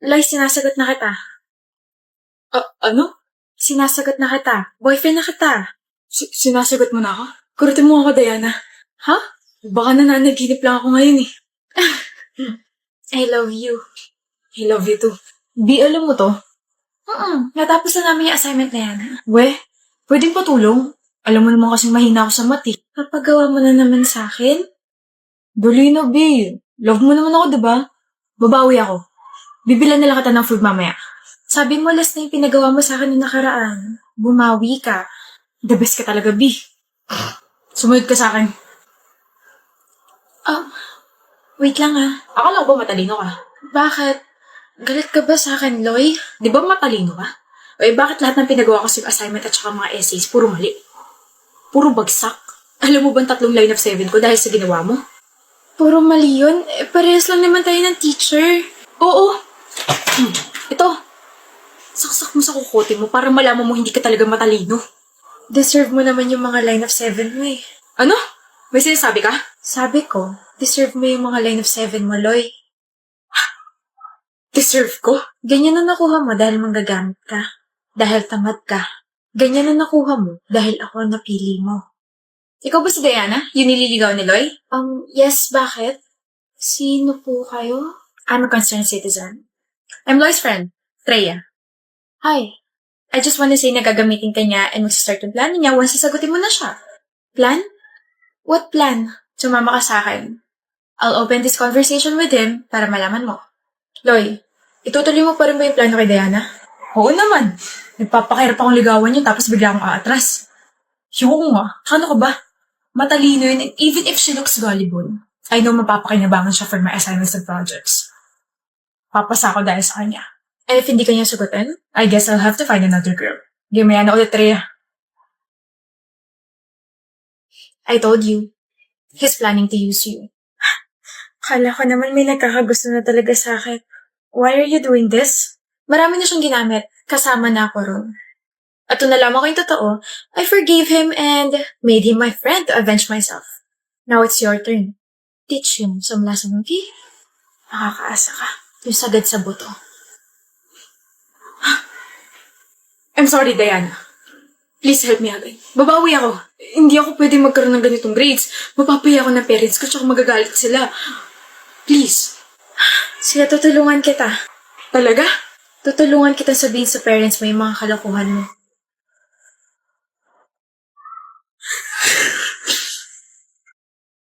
Loy, sinasagot na kita. Ano? Sinasagot na kita. Boyfriend na kita. Sinasagot mo na ako? Kurutin mo ako, Diana. Ha? Baka nananaginip lang ako ngayon eh. I love you. I love you too. Di, alam mo to? Natapos na namin yung assignment na yan. Pwedeng patulong? Alam mo naman kasing mahina ako sa math eh. Papagawa mo na naman sa akin? Dali na, B. Love mo naman ako, diba? Babawi ako. Bibilan nila kita ng food mamaya. Sabi mo last na yung pinagawa mo sa akin noong nakaraan. Bumawi ka. The best ka talaga, B. Sumunod ka sa akin. Wait lang ah. Akala ko ba matalino ka? Bakit? Galit ka ba sa akin, Loy? Di ba matalino ka? Bakit lahat ng pinagawa ko sa assignment at saka mga essays, puro mali? Puro bagsak? Alam mo bang 3 line of 7 ko dahil sa ginawa mo? Puro mali yun. Parehas lang naman tayo ng teacher. Oo. Ito. Saksak mo sa kukote mo para malaman mo hindi ka talaga matalino. Deserve mo naman yung mga line of 7 mo eh. Ano? May sinasabi ka? Sabi ko, deserve mo yung mga line of 7 mo, Loy. Deserve ko? Ganyan na nakuha mo dahil manggagamit ka. Dahil tamad ka. Ganyan na nakuha mo dahil ako ang napili mo. Ikaw ba si Diana? Yung nililigaw ni Loy? Yes, bakit? Sino po kayo? I'm a concerned citizen. I'm Loy's friend, Treya. Hi. I just want to say na gagamitin ka niya and mag-start yung plano niya once sasagutin mo na siya. Plan? What plan? Sumama ka sa akin. I'll open this conversation with him para malaman mo. Loy, itutuloy mo pa rin ba yung plano kay Diana? Oo naman. Nagpapakahirap akong ligawan yun tapos bigla akong aatras. Yung nga. Ano ka ba? Matalino yun and even if she looks gullible, I know mapapakinabangan siya for my assignments and projects. Papasa ako dahil sa kanya. And if hindi kanya sagutin, I guess I'll have to find another girl. Gamaya na ulit, Rhea. I told you. He's planning to use you. Kala ko naman may nagkakagusto na talaga sa akin. Why are you doing this? Marami na siyang ginamit. Kasama na ako ron. At nung nalaman ko yung totoo, I forgave him and made him my friend to avenge myself. Now it's your turn. Teach him some lesson, okay? Nakakaasa ka. Yung sagad sa buto. I'm sorry, Diana. Please help me again. Babawi ako. Hindi ako pwede magkaroon ng ganitong grades. Mapapaya ako ng parents ko tsaka magagalit sila. Please. Sige, tutulungan kita. Talaga? Tutulungan kita sabihin sa parents mo yung mga kalokohan mo.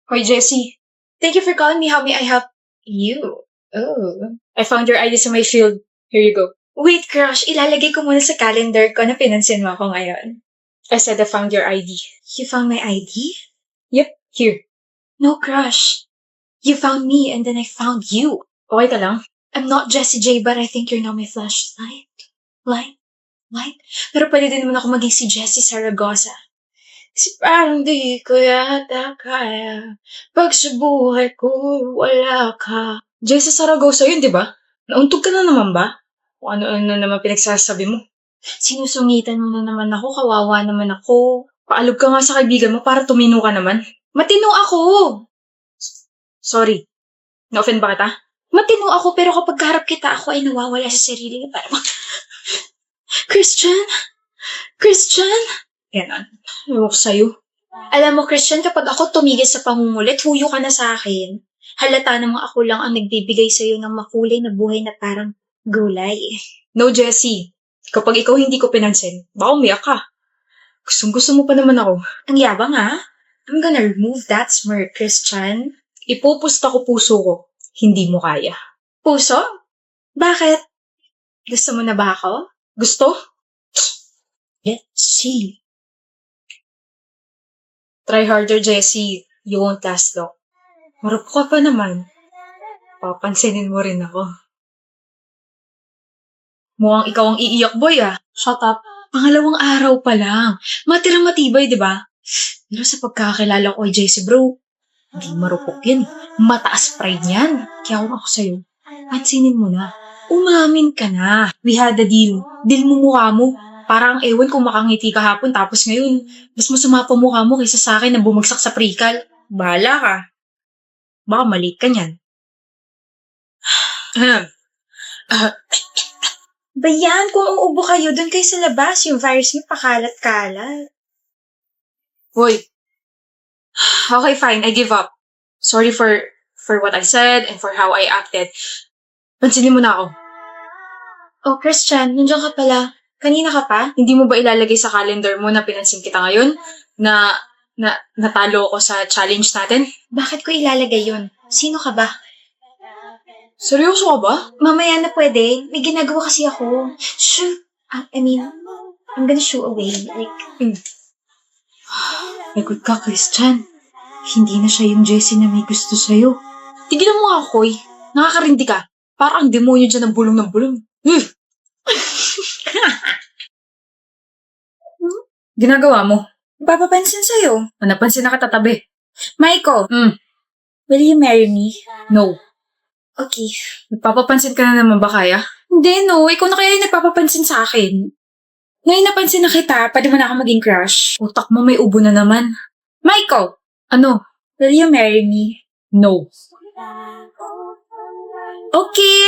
Hoy, Jessie. Thank you for calling me. How may I help you? Oh. I found your ID sa my field. Here you go. Wait, crush. Ilalagay ko muna sa calendar ko na pinansin mo ako ngayon. I said I found your ID. You found my ID? Yep, here. No, crush. You found me and then I found you. Okay ka lang? I'm not Jessie J, but I think you're now my flashlight. Light? Pero pwede din naman ako maging si Jessie Saragosa. Kasi parang di ko yata kaya pag sa buhay ko wala ka. Jessie Saragosa yun, di ba? Nauntog ka na naman ba? O ano-ano naman pinagsasabi mo? Sinusungitan mo na naman ako, kawawa naman ako. Paalog ka nga sa kaibigan mo para tumino ka naman. Matino ako! Sorry. Na-offend ba kita? Matino ako pero kapag kaharap kita ako ay nawawala sa sarili. Parang, Christian? Yan. Ewan ko sa'yo. Alam mo, Christian, kapag ako tumigil sa pangungulit, huyo ka na sa akin. Halata namang ako lang ang nagbibigay sa'yo ng makulay na buhay na parang gulay. No, Jessie. Kapag ikaw hindi ko pinansin, baka umiyak ka. Gustong-gusto mo pa naman ako. Ang yabang ha? I'm gonna remove that smirk, Christian. Ipupusta ko puso ko. Hindi mo kaya. Puso? Bakit? Gusto mo na ba ako? Gusto? Let's see. Try harder, Jessie. You won't last long. Marupok ka pa naman. Papansinin mo rin ako. Mukhang ikaw ang iiyak, boy, ah. Shut up. Pangalawang araw pa lang. Matirang matibay, di ba? Pero sa pagkakakilala ko kay Jessie, bro, hindi marupok yan. Mataas pride yan. Kaya ako sa'yo. Pansinin mo na. Umamin ka na. We had a deal. Deal mo mukha mo. Parang ewan kung makangiti kahapon tapos ngayon, mas masama pa mukha mo kaysa sa akin na bumagsak sa pre-cal. Bahala ka. Baka mali ka niyan. Bayan, kung uubo kayo, doon kayo sa labas. Yung virus niyo pakalat-kalat. Hoy. Okay, fine. I give up. Sorry for what I said and for how I acted. Pansinin mo na ako. Oh, Christian, nandiyan ka pala. Kanina ka pa? Hindi mo ba ilalagay sa calendar mo na pinansin kita ngayon? Na natalo ako sa challenge natin? Bakit ko ilalagay yun? Sino ka ba? Seryoso ka ba? Mamaya na pwede. May ginagawa kasi ako. Shoo! I'm gonna shoo away. Lagot ka, Christian. Hindi na siya yung Jessie na may gusto sa'yo. Tigilan mo nga, Koy. Nakakarindi ka. Parang ang demonyo dyan ng bulong ng bulong. Ginagawa mo? Papapansin sa'yo. Napansin na katatabi. Michael, Mm, will you marry me? no. Okay. Nagpapapansin ka na naman ba kaya? Hindi, no. Ikaw na kaya yung nagpapapansin sa akin. Ngayon napansin na kita, pwede mo na ako maging crush. Utak mo may ubo na naman. Michael, Ano? will you marry me? No. Okay.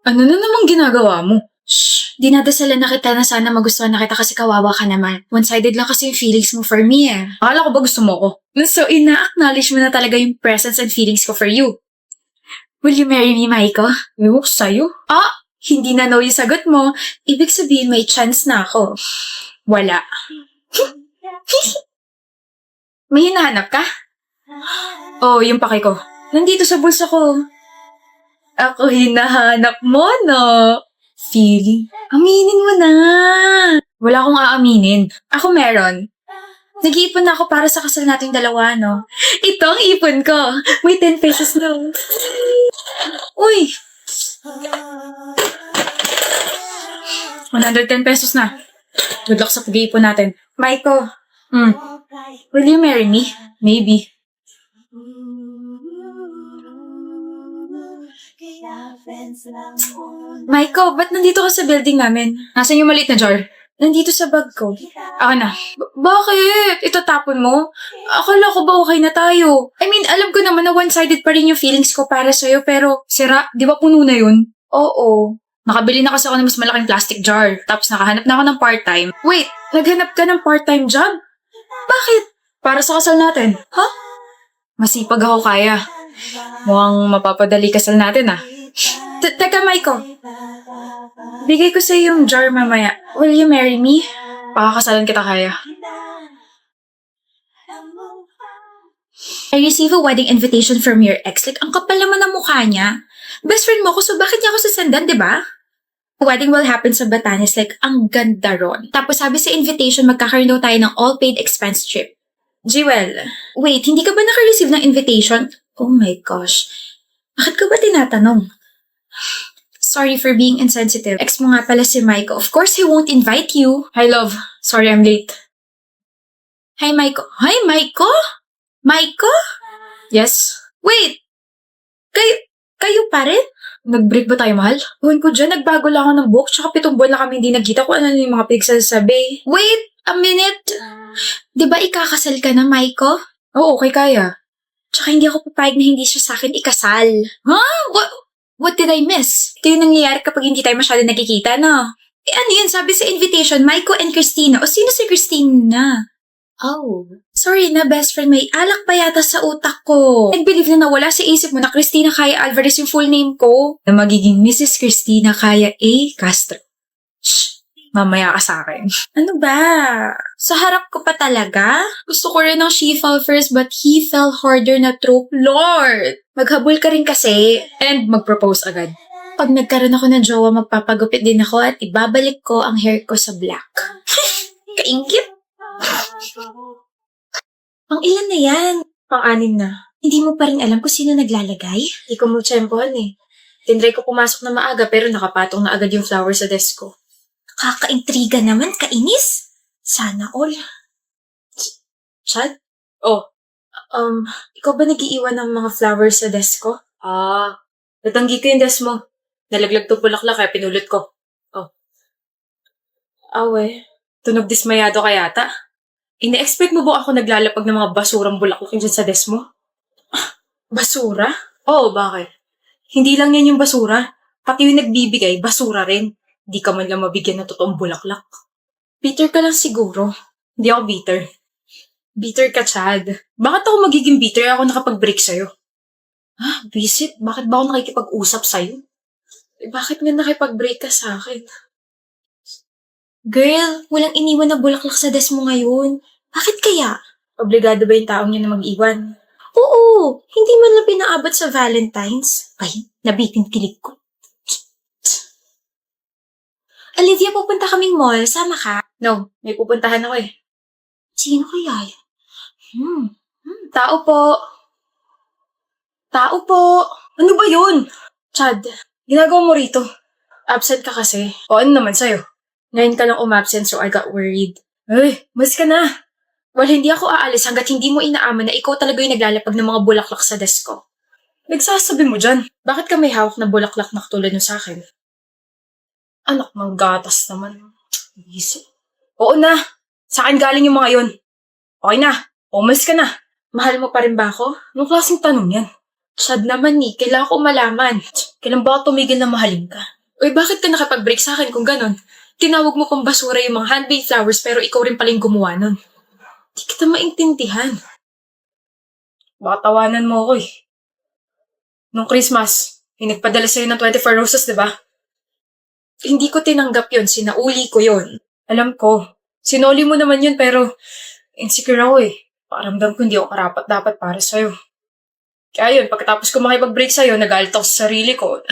Ano na namang ginagawa mo? Shh, dinadasalan na kita na sana magustuhan na kita kasi kawawa ka naman. One-sided lang kasi yung feelings mo for me eh. Akala ko ba gusto mo ko? So, ina-acknowledge mo na talaga yung presence and feelings ko for you. Will you marry me, Maiko? Ewan ko sa'yo. Hindi na no yung sagot mo. Ibig sabihin may chance na ako. Wala. May hinahanap ka? Oh, yung pake ko. Nandito sa bulsa ko. Ako hinahanap mo, no? Feeling? Aminin mo na. Wala akong aaminin. Ako meron. Nag-iipon na ako para sa kasal nating dalawa, no? Ito ang ipon ko. May 10 pesos na. Uy! 110 pesos na. Good luck sa pag-iipon natin. Maiko, Will you marry me? Maybe. Maiko, ba't nandito ka sa building namin? Nasaan yung maliit na jar? Nandito sa bag ko. Ako na. Bakit? Itatapon mo? Akala ko ba okay na tayo? I mean, alam ko naman na one-sided pa rin yung feelings ko para sa'yo, pero Sira, di ba puno na yun? oo. Nakabili na kasi ako ng mas malaking plastic jar. Tapos nakahanap na ako ng part-time. Wait, naghanap ka ng part-time job? Bakit? Para sa kasal natin. Ha? Masipag ako kaya. Mukhang mapapadali kasal natin ah. Teka, Maiko. Bigay ko sa'yo yung jar mamaya. Will you marry me? Pakakasalan kita kaya. I received a wedding invitation from your ex. Like, ang kapal naman ng mukha niya. Best friend mo ko, so bakit niya ako sasandan, di ba? Wedding will happen sa Batanes. Like, ang ganda ron. Tapos sabi sa invitation, magkakaroon daw tayo ng all-paid expense trip. Jewel, wait, hindi ka ba naka-receive ng invitation? Oh my gosh. Bakit ka ba tinatanong? Sorry for being insensitive. Ex mo nga pala si Maiko. Of course, he won't invite you. Hi love, sorry I'm late. Hi, Maiko. Hi, Maiko? Maiko? Yes? Wait! Kayo pa rin? Nag-break ba tayo, mahal? Huwag ko dyan, nagbago lang ako ng book, tsaka 7 buwan na kami hindi nagkita kung ano yung mga pinagsasabi. Wait a minute! Di ba ikakasal ka na, Maiko? Oo, okay kaya. Tsaka hindi ako papayag na hindi siya sa akin ikasal. Huh? What did I miss? Ito yung nangyayari kapag hindi tayo masyado nakikita, no? Ano yun? Sabi sa invitation, Maiko and Christina. O sino si Christina? Oh. Sorry na, best friend. May alak pa yata sa utak ko. And believe na nawala sa isip mo na Christina Kaya Alvarez yung full name ko. Na magiging Mrs. Christina Kaya A. Castro. Shh! Mamaya ka sa akin. Ano ba? Sa harap ko pa talaga? Gusto ko rin ng she fell first but he fell harder na trope. Lord! Maghabol ka rin kasi. And mag-propose agad. Pag nagkaroon ako ng jowa, magpapagupit din ako at ibabalik ko ang hair ko sa black. Kaingkit! Pang ilan na yan? Pang-anim na. Hindi mo pa rin alam kung sino naglalagay? Hindi ko mo tsempohan eh. Tinry ko pumasok na maaga pero nakapatong na agad yung flower sa desk ko. Kakaintriga naman, kainis. Sana all. Chad? Oh. Ikaw ba nag-iiwan ng mga flowers sa desk ko? Natanggi ko yung desk mo. Nalaglag to bulaklak kaya pinulot ko. Oh. Awe. Tunog dismayado ka yata. Ine-expect mo ba ako naglalapag ng mga basurang bulaklak dyan sa desk mo? Basura? Oo, bakit? Hindi lang yan yung basura. Pati yung nagbibigay, basura rin. Di ka man lang mabigyan ng totoong bulaklak. Bitter ka lang siguro. Hindi ako bitter. Bitter ka, Chad. Bakit ako magiging bitter ako nakapag-break sa'yo? Visit? Bakit ba ako nakikipag-usap sa'yo? Bakit nga nakipag-break ka sa akin? Girl, walang iniwan na bulaklak sa desk mo ngayon. Bakit kaya? Obligado ba yung taong yun na mag-iwan? Oo, hindi man lang pinaabot sa Valentine's. Ay, nabitin kilig ko. Olivia, pupunta kaming mall. Sama ka? No, may pupuntahan ako eh. Sino kaya yan? Tao po. Tao po. Ano ba yun? Chad, ginagawa mo rito. Absent ka kasi. O ano naman sa'yo? Ngayon ka lang umabsent so I got worried. Ay, mas ka na. Well, hindi ako aalis hanggat hindi mo inaaman na ikaw talaga yung naglalapag ng mga bulaklak sa desk ko. Nagsasabi mo dyan. Bakit ka may hawak na bulaklak na katulad nyo sa akin? Anak ng gatas naman. Easy. Oo na. Sa akin galing yung mga yun. Okay na. Umalis ka na. Mahal mo pa rin ba ako? Anong klaseng tanong yan? Chad naman eh. Kailangan ko malaman. Kailan ba ako tumigil na mahalin ka? Uy, bakit ka nakapag-break sa akin kung ganon? Tinawag mo pang basura yung mga handmade flowers pero ikaw rin paling gumawa nun. Di kita maintindihan. Baka tawanan mo ako eh. Nung Christmas, yung nagpadala sa'yo ng 24 roses, diba? Hindi ko tinanggap yun. Sinauli ko yun. Alam ko. Sinoli mo naman yun pero insecure ako eh. Pakiramdam ko hindi ako karapat dapat para sa'yo. Kaya yun, pagkatapos ko makipag-break sa'yo, nagalit ako sa sarili ko.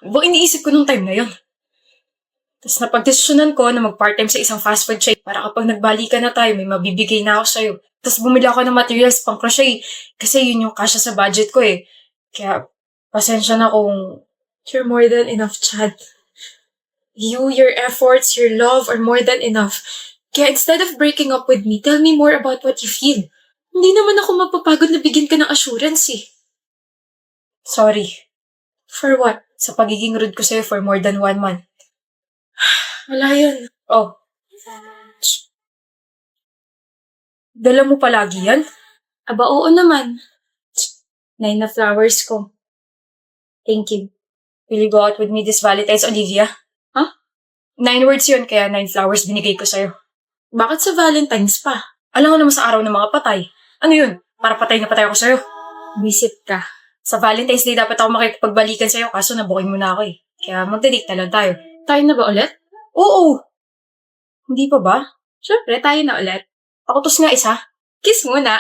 Bang iniisip ko nung time na yun. Tapos napagdesisyonan ko na mag-part-time sa isang fast food chain para kapag nagbalikan na tayo, may mabibigay na ako sa'yo. Tapos bumili ako ng materials pang crochet kasi yun yung kasya sa budget ko eh. Kaya pasensya na kung you're more than enough, Chad. You, your efforts, your love are more than enough. Kaya instead of breaking up with me, tell me more about what you feel. Hindi naman ako mapapagod na bigyan ka ng assurance eh. Sorry. For what? Sa pagiging rude ko sa'yo for more than 1 month. Wala yun. Oh. Dala mo palagi yan? Aba, oo naman. 9 na flowers ko. Thank you. Will you go out with me this Valentine's, Olivia? 9 words yun, kaya 9 flowers binigay ko sa'yo. Bakit sa Valentine's pa? Alam mo naman sa araw ng mga patay. Ano yun? Para patay na patay ako sa'yo. Visit ka. Sa Valentine's Day dapat ako makipagbalikan sa'yo kaso nabuking mo na ako eh. Kaya magdadate na lang tayo. Tayo na ba ulit? Oo! Hindi pa ba? Siyempre, tayo na ulit. Pakutos nga isa. Kiss muna.